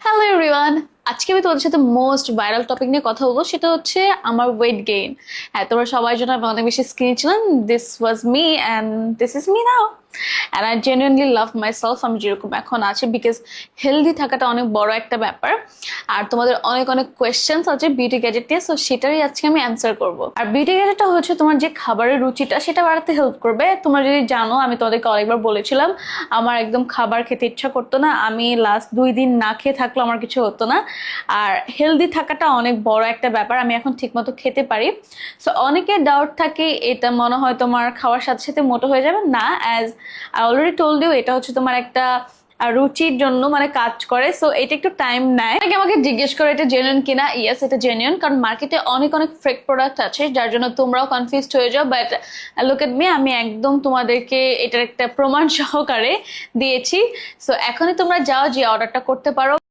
Hello everyone, আজকে আমি তোমাদের সাথে মোস্ট ভাইরাল টপিক নিয়ে কথা বলবো, সেটা হচ্ছে আমার ওয়েট গেইন। হ্যাঁ, তোমরা সবাই জন্য আমি অনেক বেশি স্কিনি ছিলাম। This was me and this is me now, and I genuinely love my self. আমি যেরকম এখন আছি, বিকজ হেলদি থাকাটা অনেক বড় একটা ব্যাপার। আর তোমাদের অনেক অনেক কোয়েশ্চেন্স আছে বিউটি গ্যাজেট নিয়ে, সো সেটারই আজকে আমি অ্যান্সার করবো। আর বিউটি গ্যাজেটটা হচ্ছে তোমার যে খাবারের রুচিটা সেটা বাড়াতে হেল্প করবে। তোমরা যদি জানো, আমি তোমাদেরকে অনেকবার বলেছিলাম আমার একদম খাবার খেতে ইচ্ছা করতো না, আমি লাস্ট 2 দিন না খেয়ে থাকলেও আমার কিছু হতো না। আর হেলদি থাকাটা অনেক বড় একটা ব্যাপার, আমি এখন ঠিকমতো খেতে পারি। সো অনেকের ডাউট থাকে এটা মনে হয় তোমার খাওয়ার সাথে সাথে মোটো হয়ে যাবে। না, as I already told you, এটা হচ্ছে তোমার একটা রুচির জন্য মানে কাজ করে। সো এটা একটু টাইম নেয়। অনেকে আমাকে জিজ্ঞেস করে এটা জেনুইন কিনা। ইয়েস, এটা জেনুইন, কারণ মার্কেটে অনেক অনেক ফেক প্রোডাক্ট আছে যার জন্য তোমরাও কনফিউজড হয়ে যাও। বাট লুক এট মি, আমি একদম তোমাদেরকে এটার একটা প্রমাণ সহকারে দিয়েছি। সো এখনই তোমরা যাও, যে অর্ডারটা করতে পারো।